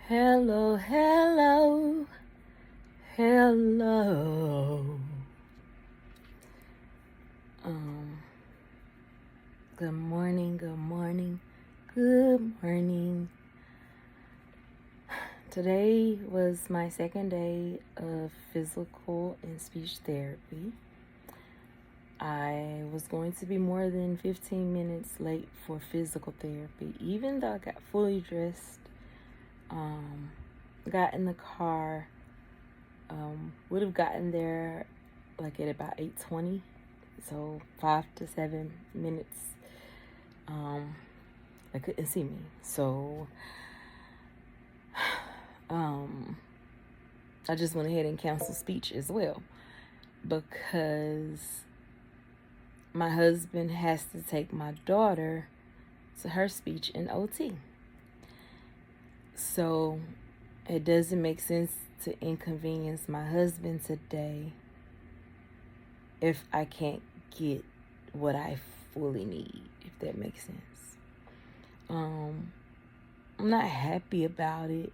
Hello, hello, hello. Um, Good morning, good morning, good morning. Today was my second day of physical and speech therapy. I was going to be more than 15 minutes late for physical therapy, even though I got fully dressed, got in the car, would have gotten there like at about 8:20, so 5 to 7 minutes. They couldn't see me, so I just went ahead and canceled speech as well, because my husband has to take my daughter to her speech in OT. So it doesn't make sense to inconvenience my husband today if I can't get what I fully need, if that makes sense. I'm not happy about it,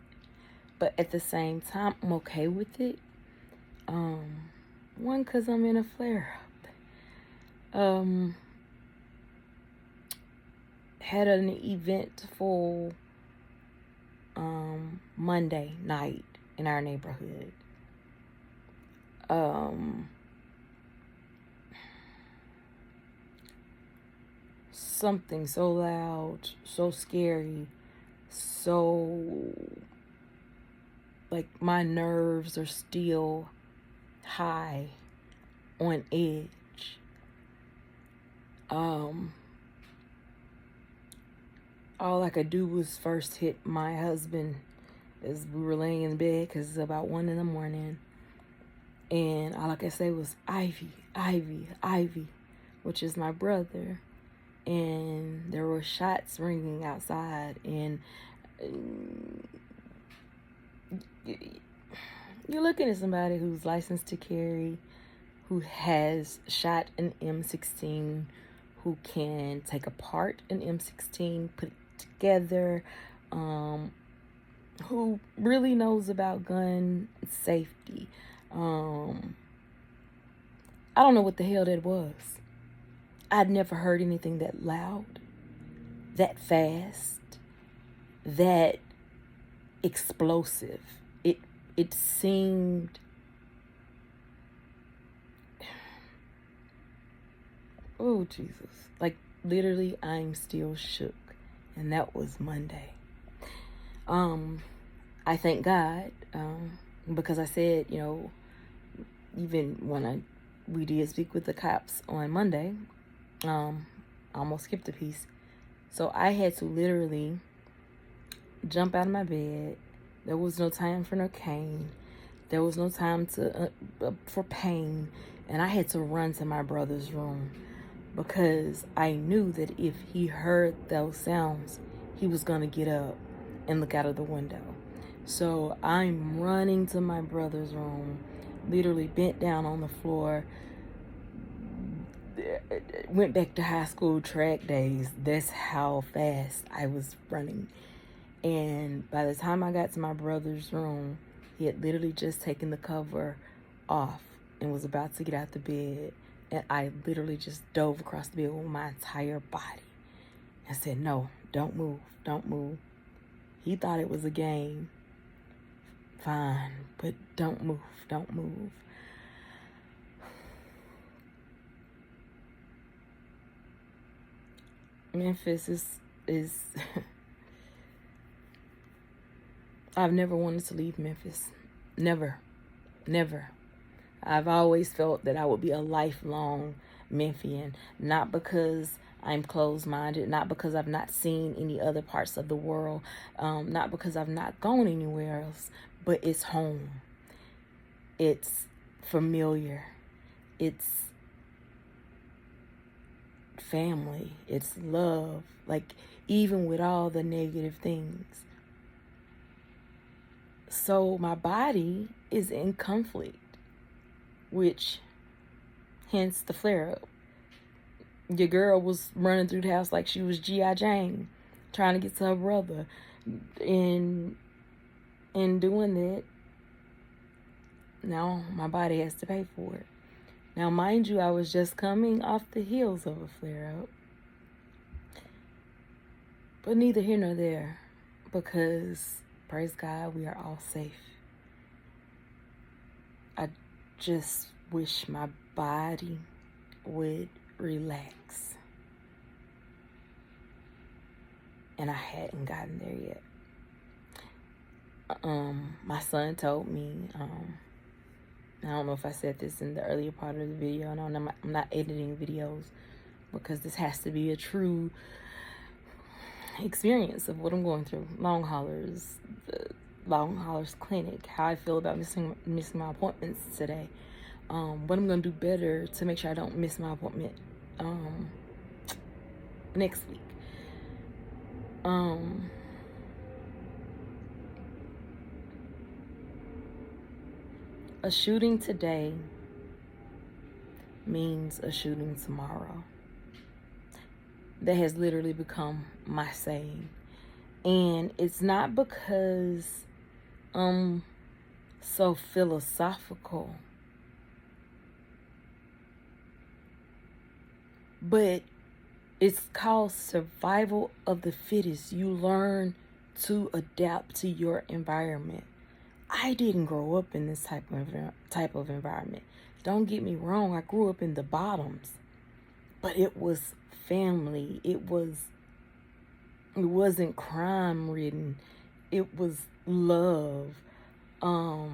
but at the same time, I'm okay with it. One, because I'm in a flare-up. Had an eventful Monday night in our neighborhood. Something so loud, so scary, so like my nerves are still high, on edge. All I could do was first hit my husband as we were laying in bed, because it's about 1 a.m, and all I could say was Ivy, Ivy, Ivy, which is my brother. And there were shots ringing outside, and you're looking at somebody who's licensed to carry, who has shot an M16, who can take apart an M16, put it together, who really knows about gun safety. I don't know what the hell that was. I'd never heard anything that loud, that fast, that explosive. It seemed, oh Jesus, like literally I'm still shook. And that was Monday. I thank God, because I said, even when we did speak with the cops on Monday, I almost skipped a piece. So I had to literally jump out of my bed. There was no time for no cane. There was no time for pain. And I had to run to my brother's room, because I knew that if he heard those sounds, he was going to get up and look out of the window. So I'm running to my brother's room, literally bent down on the floor. Went back to high school track days. That's how fast I was running. And by the time I got to my brother's room, he had literally just taken the cover off and was about to get out the bed. And I literally just dove across the bed with my entire body. I said, no, don't move, don't move. He thought it was a game. Fine, but don't move, don't move. Memphis is I've never wanted to leave Memphis. Never. I've always felt that I would be a lifelong Memphian, not because I'm closed-minded, not because I've not seen any other parts of the world, not because I've not gone anywhere else, but it's home. It's familiar. It's family. It's love. Like, even with all the negative things. So my body is in conflict, which hence the flare-up. Your girl was running through the house like she was G.I. Jane, trying to get to her brother. And In doing that, now my body has to pay for it. Now, mind you, I was just coming off the heels of a flare-up. But neither here nor there, because, praise God, we are all safe. I just wish my body would relax. And I hadn't gotten there yet. My son told me, I don't know if I said this in the earlier part of the video, and I'm not editing videos because this has to be a true experience of what I'm going through. Long haulers, the long haulers clinic, how I feel about missing my appointments today. What I'm gonna do better to make sure I don't miss my appointment next week. A shooting today means a shooting tomorrow. That has literally become my saying. And it's not because I'm so philosophical, but it's called survival of the fittest. You learn to adapt to your environment. I didn't grow up in this type of environment. Don't get me wrong, I grew up in the bottoms, but it was family. It wasn't crime ridden. It was love. I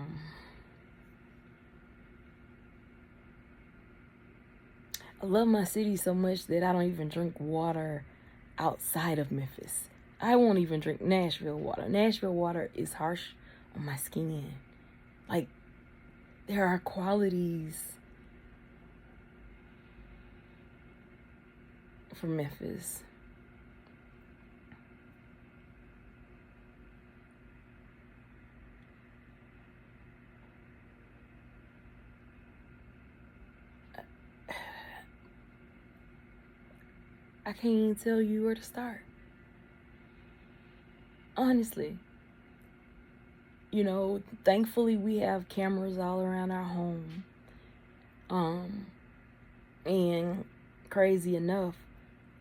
love my city so much that I don't even drink water outside of Memphis. I won't even drink Nashville water. Nashville water is harsh on my skin. Like, there are qualities from Memphis. I can't even tell you where to start. Honestly. You know, thankfully we have cameras all around our home. And crazy enough,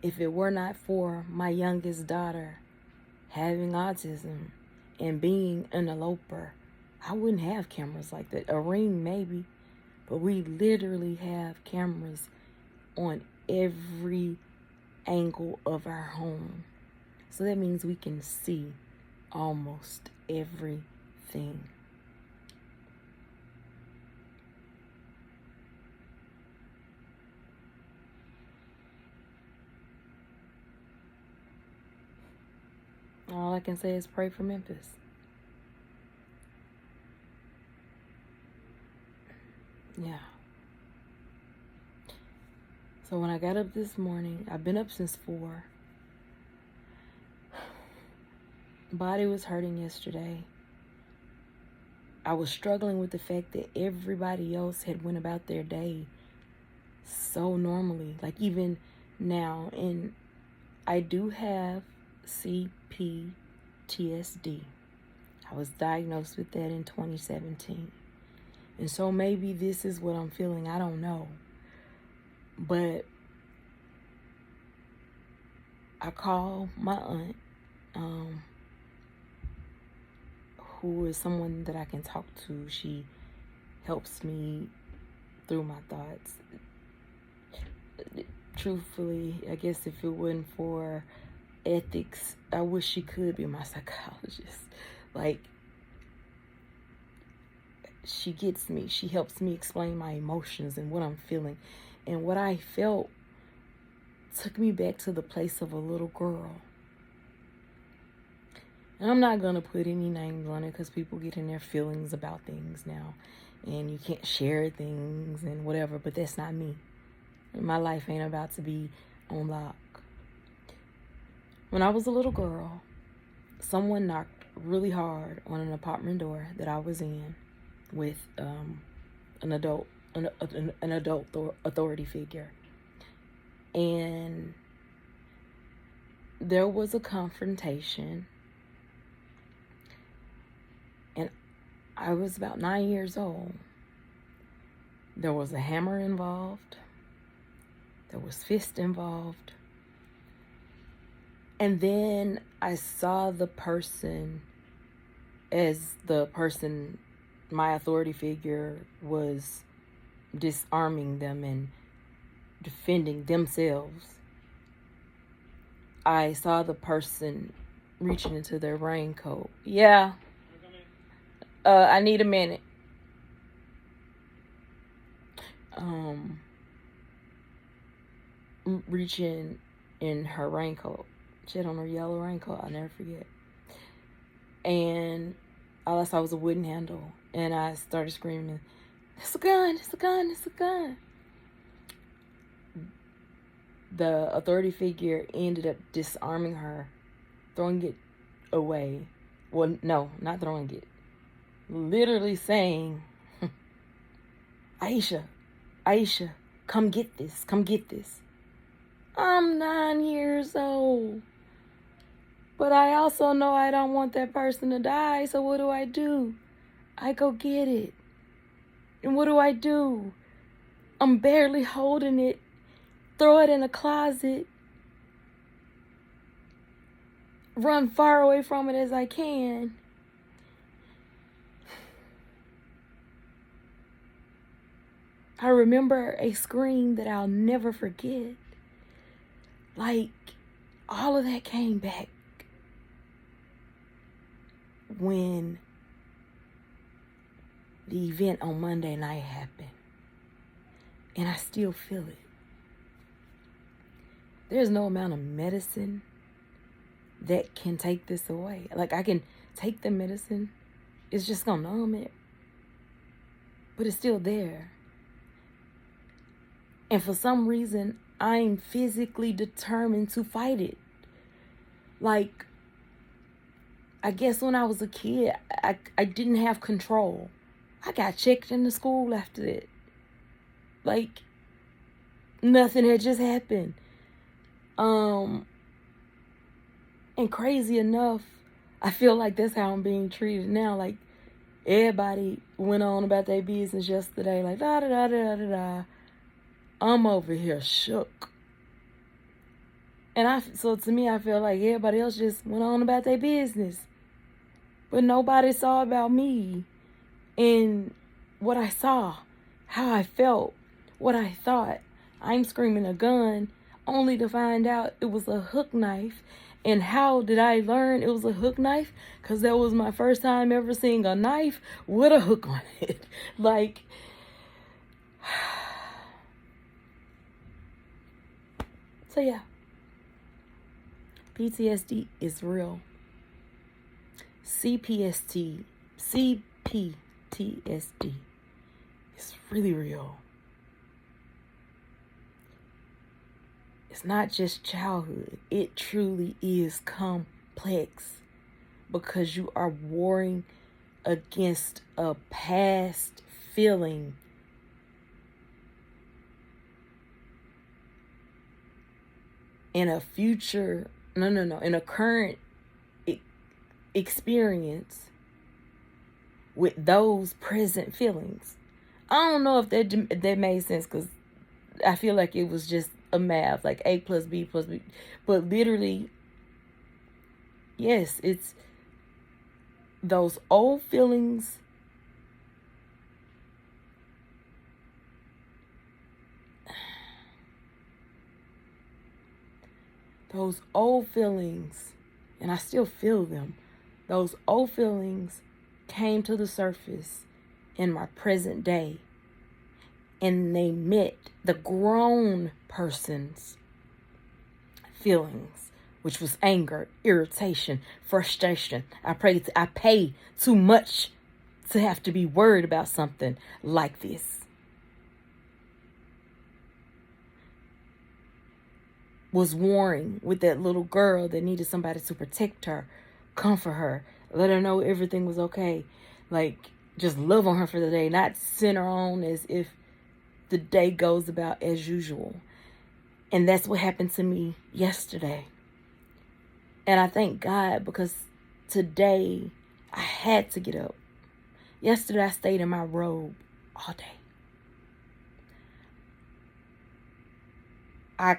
if it were not for my youngest daughter having autism and being an eloper, I wouldn't have cameras like that. A Ring maybe, but we literally have cameras on every angle of our home. So that means we can see almost everything. All I can say is pray for Memphis. Yeah. So when I got up this morning, I've been up since 4. Body was hurting yesterday. I was struggling with the fact that everybody else had went about their day so normally. Like even now, and I do have CPTSD. I was diagnosed with that in 2017. And so maybe this is what I'm feeling. I don't know. But I call my aunt, who is someone that I can talk to. She helps me through my thoughts. Truthfully, I guess if it wasn't for ethics, I wish she could be my psychologist. Like, she gets me. She helps me explain my emotions and what I'm feeling. And what I felt took me back to the place of a little girl. And I'm not going to put any names on it because people get in their feelings about things now. And you can't share things and whatever, but that's not me. My life ain't about to be on lock. When I was a little girl, someone knocked really hard on an apartment door that I was in with an adult authority figure. And there was a confrontation. I was about 9 years old. There was a hammer involved. There was fist involved. And then I saw the person as the person, my authority figure, was disarming them and defending themselves. I saw the person reaching into their raincoat. Yeah. I need a minute. Reaching in her raincoat. She had on her yellow raincoat, I'll never forget. And all I saw was a wooden handle. And I started screaming, "It's a gun, it's a gun, it's a gun." The authority figure ended up disarming her, throwing it away. Well, no, not throwing it. Literally saying, Aisha, Aisha, come get this, come get this. I'm 9 years old. But I also know I don't want that person to die, so what do? I go get it. And what do? I'm barely holding it. Throw it in a closet. Run far away from it as I can. I remember a scream that I'll never forget. Like, all of that came back when the event on Monday night happened. And I still feel it. There's no amount of medicine that can take this away. Like, I can take the medicine. It's just gonna numb it. But it's still there. And for some reason, I'm physically determined to fight it. Like, I guess when I was a kid, I didn't have control. I got checked into school after that. Like, nothing had just happened. And crazy enough, I feel like that's how I'm being treated now. Like, everybody went on about their business yesterday. Like, da-da-da-da-da-da. I'm over here shook. And so to me, I feel like everybody else just went on about their business. But nobody saw about me and what I saw, how I felt, what I thought. I'm screaming a gun only to find out it was a hook knife. And how did I learn it was a hook knife? Because that was my first time ever seeing a knife with a hook on it. Like, so yeah, PTSD is real. CPTSD is really real. It's not just childhood. It truly is complex because you are warring against a past feeling in a future, in a current experience with those present feelings. I don't know if that made sense, because I feel like it was just a math, like A plus B plus B. But literally, yes, it's those old feelings and I still feel them. Those old feelings came to the surface in my present day, and they met the grown person's feelings, which was anger, irritation, frustration. I pay too much to have to be worried about something like this. Was warring with that little girl that needed somebody to protect her, comfort her, let her know everything was okay. Like, just love on her for the day, not send her on as if the day goes about as usual. And that's what happened to me yesterday. And I thank God, because today I had to get up Yesterday, I stayed in my robe all day. I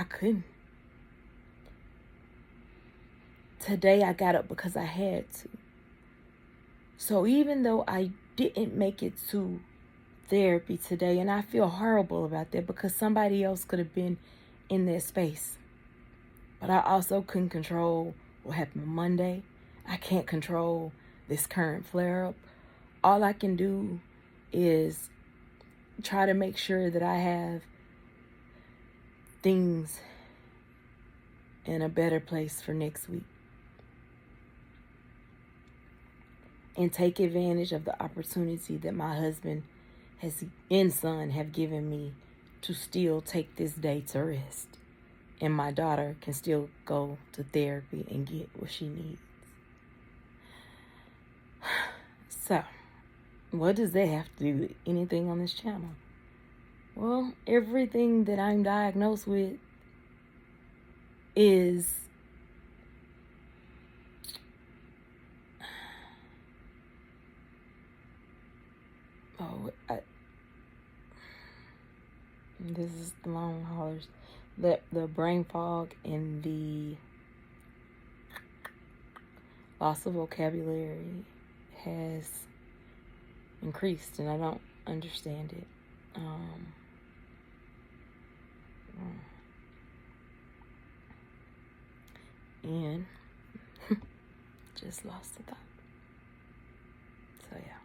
couldn't. Today, I got up because I had to. So even though I didn't make it to therapy today, and I feel horrible about that because somebody else could have been in that space. But I also couldn't control what happened Monday. I can't control this current flare-up. All I can do is try to make sure that I have things in a better place for next week. And take advantage of the opportunity that my husband and son have given me to still take this day to rest. And my daughter can still go to therapy and get what she needs. So, what does that have to do with anything on this channel? Well, everything that I'm diagnosed with is this is the long haulers. The brain fog and the loss of vocabulary has increased, and I don't understand it. And just lost the thought. So yeah.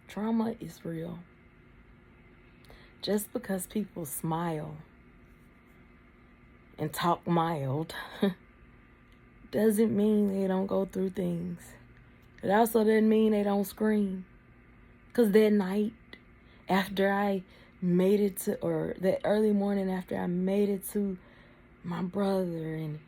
Trauma is real. Just because people smile and talk mild doesn't mean they don't go through things. It also doesn't mean they don't scream. Because that night, after I made it to, or that early morning after I made it to my brother and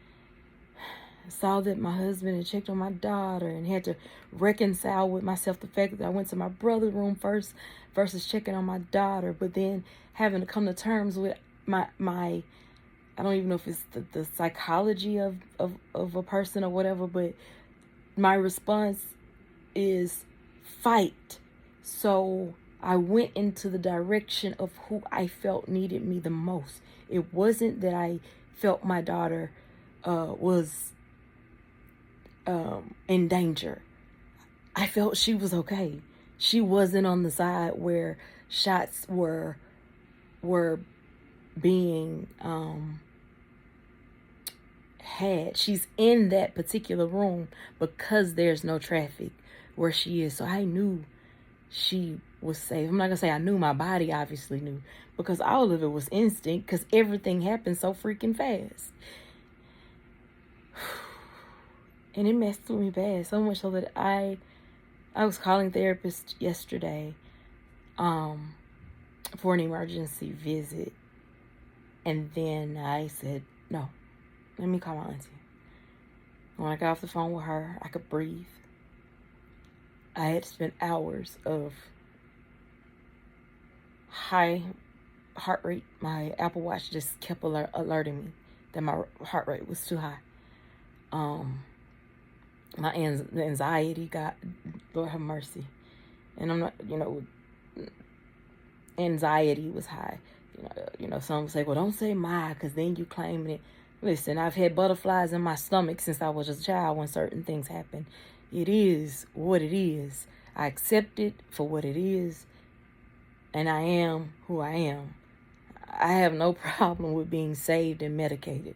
saw that my husband had checked on my daughter and had to reconcile with myself the fact that I went to my brother's room first versus checking on my daughter, but then having to come to terms with my I don't even know if it's the psychology of a person or whatever, but my response is fight. So I went into the direction of who I felt needed me the most. It wasn't that I felt my daughter was in danger. I felt she was okay. She wasn't on the side where shots were being had. She's in that particular room because there's no traffic where she is. So I knew she was safe. I'm not gonna say I knew, my body obviously knew, because all of it was instinct, because everything happened so freaking fast. And it messed with me bad, so much so that I was calling therapist yesterday for an emergency visit. And then I said, no, let me call my auntie. When I got off the phone with her, I could breathe. I had spent hours of high heart rate. My Apple Watch just kept alerting me that my heart rate was too high. My anxiety got, Lord have mercy. And I'm not, anxiety was high. Some would say, well, don't say my, because then you claiming it. Listen, I've had butterflies in my stomach since I was a child when certain things happen. It is what it is. I accept it for what it is, and I am who I am. I have no problem with being saved and medicated.